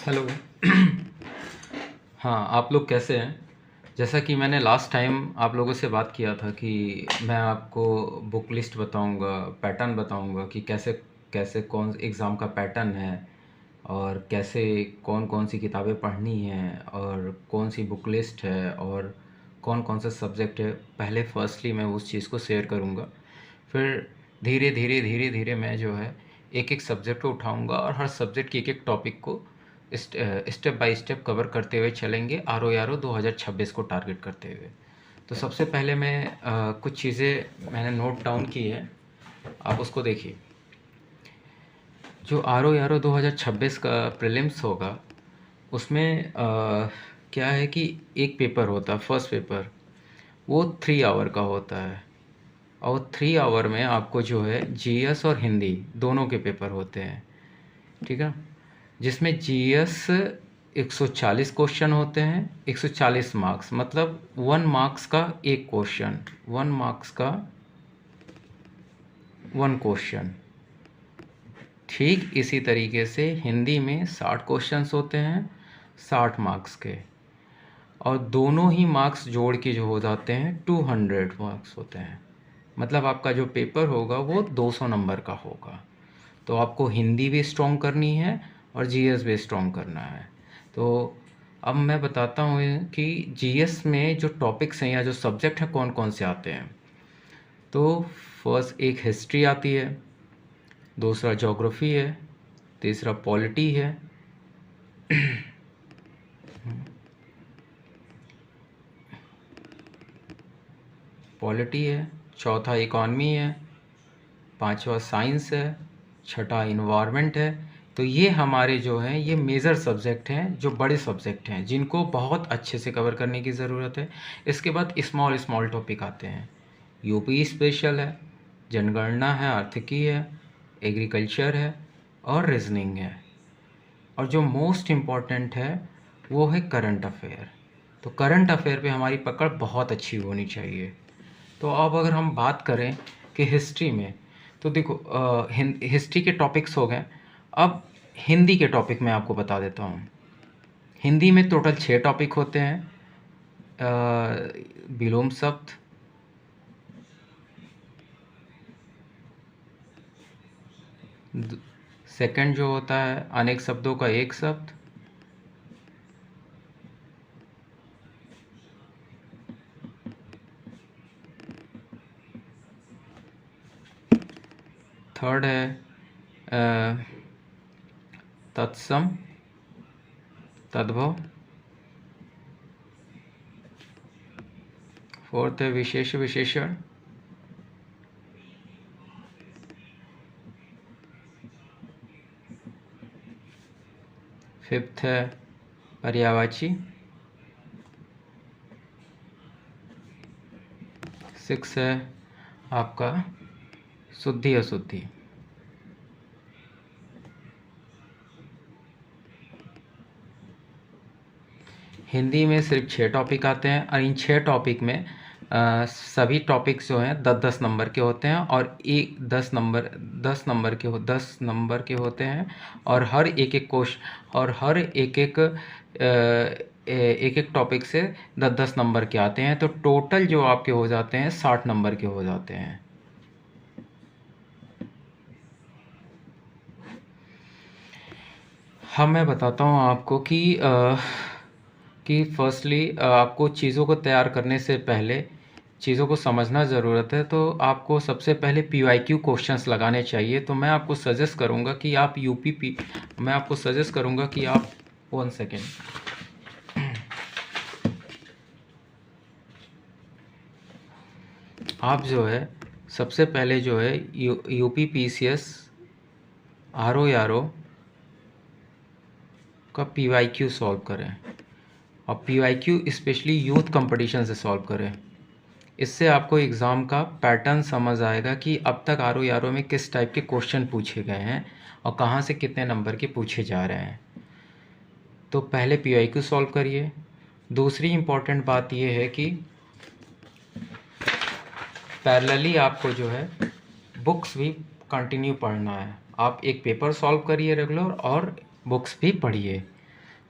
Hello. हाँ, आप लोग कैसे हैं? जैसा कि मैंने लास्ट टाइम आप लोगों से बात किया था कि मैं आपको बुक लिस्ट बताऊंगा, पैटर्न बताऊंगा कि कैसे कैसे कौन एग्ज़ाम का पैटर्न है और कैसे कौन कौन सी किताबें पढ़नी हैं और कौन सी बुक लिस्ट है और कौन कौन सा सब्जेक्ट है। पहले फर्स्टली मैं उस चीज़ को शेयर करूंगा, फिर धीरे धीरे धीरे धीरे मैं जो है एक एक सब्जेक्ट को उठाऊंगा और हर सब्जेक्ट के एक एक टॉपिक को स्टेप बाय स्टेप कवर करते हुए चलेंगे, आर ओ 2026 को टारगेट करते हुए। तो सबसे पहले मैं कुछ चीज़ें मैंने नोट डाउन की है, आप उसको देखिए। जो आर ओ 2026 का प्रीलिम्स होगा उसमें क्या है कि एक पेपर होता है, फर्स्ट पेपर, वो 3 आवर का होता है और 3 आवर में आपको जो है जीएस और हिंदी दोनों के पेपर होते हैं, ठीक है। जिसमें जीएस 140 क्वेश्चन होते हैं, 140 मार्क्स, मतलब 1 मार्क्स का एक क्वेश्चन, 1 मार्क्स का 1 क्वेश्चन। ठीक इसी तरीके से हिंदी में 60 क्वेश्चंस होते हैं, 60 मार्क्स के, और दोनों ही मार्क्स जोड़ के जो हो जाते हैं 200 मार्क्स होते हैं। मतलब आपका जो पेपर होगा वो 200 नंबर का होगा। तो आपको हिंदी भी स्ट्रॉन्ग करनी है और जीएस भी स्ट्रॉन्ग करना है। तो अब मैं बताता हूँ कि जीएस में जो टॉपिक्स हैं या जो सब्जेक्ट हैं कौन कौन से आते हैं। तो फर्स्ट एक हिस्ट्री आती है, दूसरा ज्योग्राफी है, तीसरा पॉलिटी है, पॉलिटी है, चौथा इकॉनमी है, पांचवा साइंस है, छठा इन्वायरमेंट है। तो ये हमारे जो हैं ये मेजर सब्जेक्ट हैं, जो बड़े सब्जेक्ट हैं जिनको बहुत अच्छे से कवर करने की ज़रूरत है। इसके बाद स्मॉल स्मॉल टॉपिक आते हैं। यूपी स्पेशल है, जनगणना है, आर्थिकी है, एग्रीकल्चर है और रीजनिंग है। और जो मोस्ट इम्पॉर्टेंट है वो है करंट अफेयर। तो करंट अफेयर पे हमारी पकड़ बहुत अच्छी होनी चाहिए। तो अब अगर हम बात करें कि हिस्ट्री में, तो देखो हिस्ट्री के टॉपिक्स हो गए। अब हिंदी के टॉपिक मैं आपको बता देता हूँ। हिंदी में टोटल 6 टॉपिक होते हैं। विलोम शब्द, सेकंड जो होता है अनेक शब्दों का एक शब्द, थर्ड है तत्सम तद्भव, फोर्थ है विशेष विशेषण, फिफ्थ है पर्यायवाची, सिक्स है आपका शुद्धि अशुद्धि। हिंदी में सिर्फ 6 टॉपिक आते हैं और इन 6 टॉपिक में सभी टॉपिक्स जो हैं 10-10 नंबर के होते हैं और एक 10 नंबर के होते हैं। और हर एक एक क्वेश्चन और हर एक एक टॉपिक से 10-10 नंबर के आते हैं। तो टोटल जो आपके हो जाते हैं 60 नंबर के हो जाते हैं। हाँ, मैं बताता हूँ आपको कि फर्स्टली आपको चीज़ों को तैयार करने से पहले चीज़ों को समझना ज़रूरत है। तो आपको सबसे पहले पीवाईक्यू क्वेश्चंस लगाने चाहिए। तो मैं आपको सजेस्ट करूँगा कि आप मैं आपको सजेस्ट करूँगा कि आप 1 सेकेंड, आप जो है सबसे पहले जो है यूपी पीसीएस आर ओ का पीवाईक्यू सॉल्व करें और पीवाईक्यू स्पेशली यूथ कंपटीशन से सॉल्व करें। इससे आपको एग्ज़ाम का पैटर्न समझ आएगा कि अब तक आर ओ में किस टाइप के क्वेश्चन पूछे गए हैं और कहाँ से कितने नंबर के पूछे जा रहे हैं। तो पहले पीवाईक्यू सॉल्व करिए। दूसरी इम्पॉर्टेंट बात यह है कि पैरेलली आपको जो है बुक्स भी कंटिन्यू पढ़ना है। आप एक पेपर सॉल्व करिए रेगुलर और बुक्स भी पढ़िए।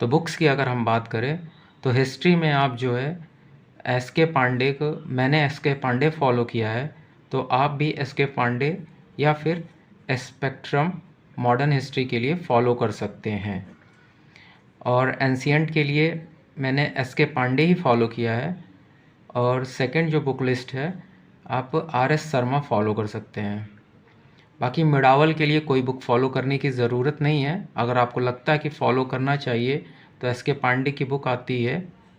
तो बुक्स की अगर हम बात करें तो हिस्ट्री में आप जो है एस के पांडे को, मैंने एस के पांडे फॉलो किया है, तो आप भी एस के पांडे या फिर स्पेक्ट्रम मॉडर्न हिस्ट्री के लिए फॉलो कर सकते हैं। और एंशिएंट के लिए मैंने एस के पांडे ही फॉलो किया है। और सेकंड जो बुक लिस्ट है आप आर एस शर्मा फॉलो कर सकते हैं। बाकी मिडावल के लिए कोई बुक फॉलो करने की ज़रूरत नहीं है। अगर आपको लगता है कि फ़ॉलो करना चाहिए तो एस के पांडे की बुक आती है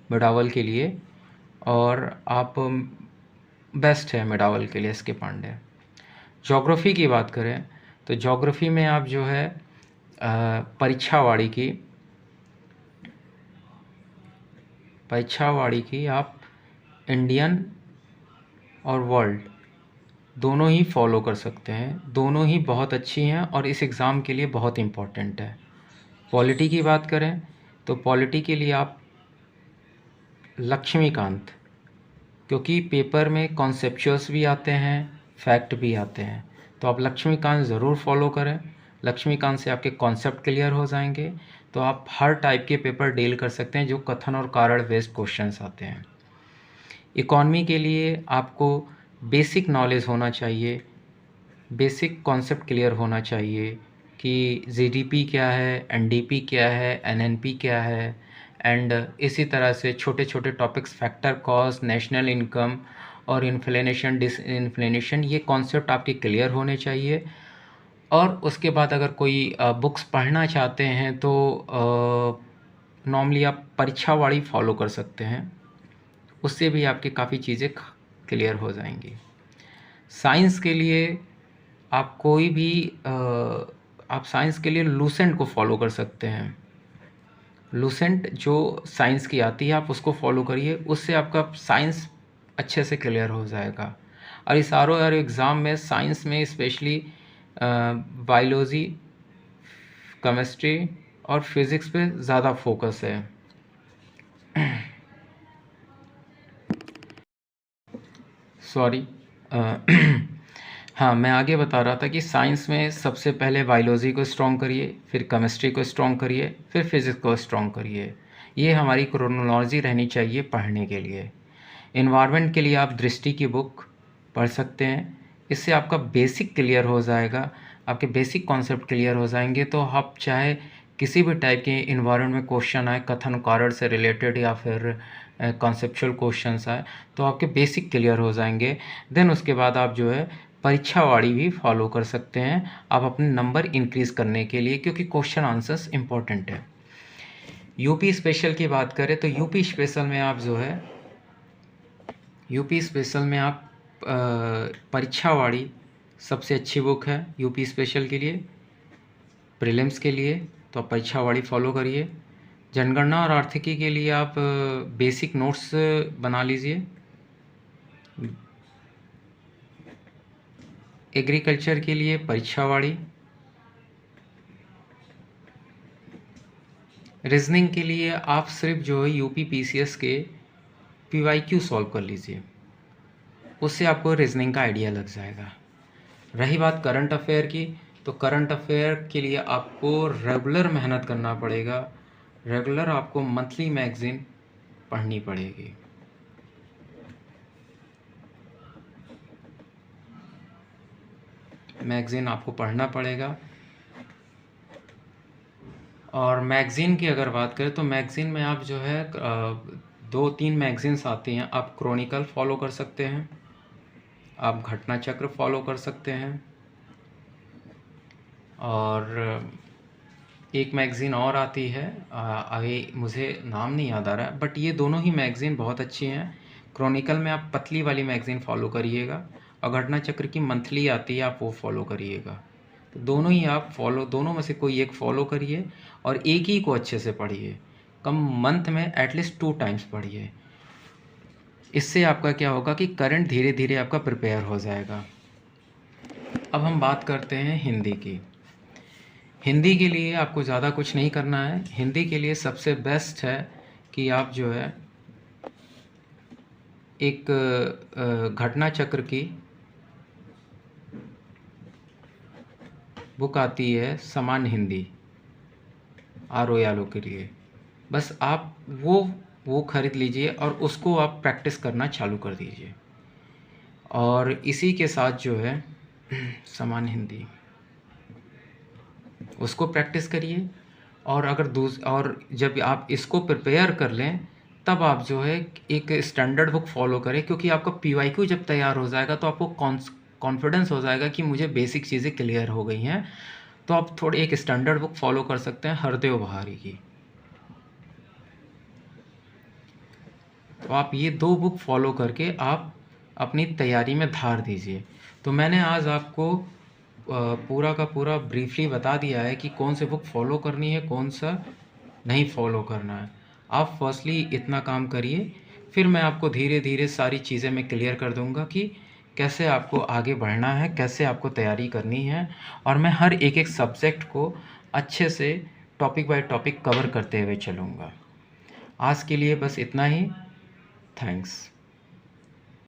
मिडावल के लिए, और आप बेस्ट है मिडावल के लिए एस के पांडे। ज्योग्राफ़ी की बात करें तो ज्योग्राफ़ी में आप जो है परीक्षावाड़ी की आप इंडियन और वर्ल्ड दोनों ही फॉलो कर सकते हैं। दोनों ही बहुत अच्छी हैं और इस एग्ज़ाम के लिए बहुत इम्पॉर्टेंट है। पॉलिटी की बात करें तो पॉलिटी के लिए आप लक्ष्मीकांत, क्योंकि पेपर में कॉन्सेप्चुअल्स भी आते हैं, फैक्ट भी आते हैं, तो आप लक्ष्मीकांत ज़रूर फॉलो करें। लक्ष्मीकांत से आपके कॉन्सेप्ट क्लियर हो जाएंगे, तो आप हर टाइप के पेपर डील कर सकते हैं जो कथन और कारण बेस्ड क्वेश्चंस आते हैं। इकॉनमी के लिए आपको बेसिक नॉलेज होना चाहिए, बेसिक कॉन्सेप्ट क्लियर होना चाहिए कि जीडीपी क्या है, एनडीपी क्या है, एनएनपी क्या है, एंड इसी तरह से छोटे छोटे topics factor cost, national income और इन्फ्लेशन डिसइन्फ्लेशन, ये कॉन्सेप्ट आपके क्लियर होने चाहिए। और उसके बाद अगर कोई बुक्स पढ़ना चाहते हैं तो नॉर्मली आप परीक्षावाड़ी फॉलो कर सकते हैं, उससे भी आपकी काफ़ी चीज़ें क्लियर हो जाएंगी। साइंस के लिए आप कोई भी आप साइंस के लिए लूसेंट को फॉलो कर सकते हैं। लूसेंट जो साइंस की आती है आप उसको फॉलो करिए, उससे आपका साइंस अच्छे से क्लियर हो जाएगा। और इस आर एग्ज़ाम में साइंस में स्पेशली बायोलॉजी, केमिस्ट्री और फिज़िक्स पे ज़्यादा फोकस है। सॉरी हाँ, मैं आगे बता रहा था कि साइंस में सबसे पहले बायोलॉजी को स्ट्रॉन्ग करिए, फिर केमिस्ट्री को स्ट्रॉन्ग करिए, फिर फिज़िक्स को स्ट्रॉन्ग करिए। ये हमारी क्रोनोलॉजी रहनी चाहिए पढ़ने के लिए। इन्वायरमेंट के लिए आप दृष्टि की बुक पढ़ सकते हैं, इससे आपका बेसिक क्लियर हो जाएगा, आपके बेसिक कॉन्सेप्ट क्लियर हो जाएंगे, तो आप चाहे किसी भी टाइप के इन्वायरमेंट में क्वेश्चन आए, कथन कारण से रिलेटेड या फिर कॉन्सेप्चुअल क्वेश्चंस आए, तो आपके बेसिक क्लियर हो जाएंगे। देन उसके बाद आप जो है परीक्षावाड़ी भी फॉलो कर सकते हैं, आप अपने नंबर इंक्रीज़ करने के लिए, क्योंकि क्वेश्चन आंसर्स इंपॉर्टेंट है। यूपी स्पेशल की बात करें तो यूपी स्पेशल में आप जो है परीक्षावाड़ी सबसे अच्छी बुक है यूपी स्पेशल के लिए। प्रीलिम्स के लिए तो आप परीक्षावाड़ी फॉलो करिए। जनगणना और आर्थिकी के लिए आप बेसिक नोट्स बना लीजिए। एग्रीकल्चर के लिए परीक्षावाड़ी। रीजनिंग के लिए आप सिर्फ जो है यूपी पीसीएस के पीवाईक्यू सॉल्व कर लीजिए, उससे आपको रीजनिंग का आइडिया लग जाएगा। रही बात करंट अफेयर की, तो करंट अफेयर के लिए आपको रेगुलर मेहनत करना पड़ेगा। रेगुलर आपको मंथली मैगज़ीन पढ़नी पड़ेगी। मैगज़ीन आपको पढ़ना पड़ेगा। और मैगज़ीन की अगर बात करें तो मैगज़ीन में आप जो है 2-3 मैगज़ीन्स आती हैं। आप क्रॉनिकल फॉलो कर सकते हैं, आप घटना चक्र फॉलो कर सकते हैं, और एक मैगज़ीन और आती है, अभी मुझे नाम नहीं याद आ रहा है, बट ये दोनों ही मैगज़ीन बहुत अच्छी हैं। क्रॉनिकल में आप पतली वाली मैगज़ीन फॉलो करिएगा, और घटना चक्र की मंथली आती है, आप वो फॉलो करिएगा। तो दोनों ही आप दोनों में से कोई एक फॉलो करिए, और एक ही को अच्छे से पढ़िए। कम मंथ में एटलीस्ट 2 टाइम्स पढ़िए। इससे आपका क्या होगा कि करंट धीरे धीरे आपका प्रिपेयर हो जाएगा। अब हम बात करते हैं हिंदी की। हिंदी के लिए आपको ज़्यादा कुछ नहीं करना है। हिंदी के लिए सबसे बेस्ट है कि आप जो है एक घटना चक्र की बुक आती है, समान हिंदी, आर ओ यालो के लिए। बस आप वो ख़रीद लीजिए और उसको आप प्रैक्टिस करना चालू कर दीजिए। और इसी के साथ जो है समान हिंदी उसको प्रैक्टिस करिए। और और जब आप इसको प्रिपेयर कर लें तब आप जो है एक स्टैंडर्ड बुक फॉलो करें, क्योंकि आपका पीवाईक्यू जब तैयार हो जाएगा तो आपको कॉन्फिडेंस हो जाएगा कि मुझे बेसिक चीज़ें क्लियर हो गई हैं। तो आप थोड़ी एक स्टैंडर्ड बुक फॉलो कर सकते हैं हरदेव बहारी की। तो आप ये 2 बुक फॉलो करके आप अपनी तैयारी में धार दीजिए। तो मैंने आज आपको पूरा का पूरा ब्रीफली बता दिया है कि कौन से बुक फॉलो करनी है, कौन सा नहीं फॉलो करना है। आप फर्स्टली इतना काम करिए, फिर मैं आपको धीरे धीरे सारी चीज़ें मैं क्लियर कर दूंगा कि कैसे आपको आगे बढ़ना है, कैसे आपको तैयारी करनी है। और मैं हर एक एक सब्जेक्ट को अच्छे से टॉपिक बाय टॉपिक कवर करते हुए चलूँगा। आज के लिए बस इतना ही। थैंक्स।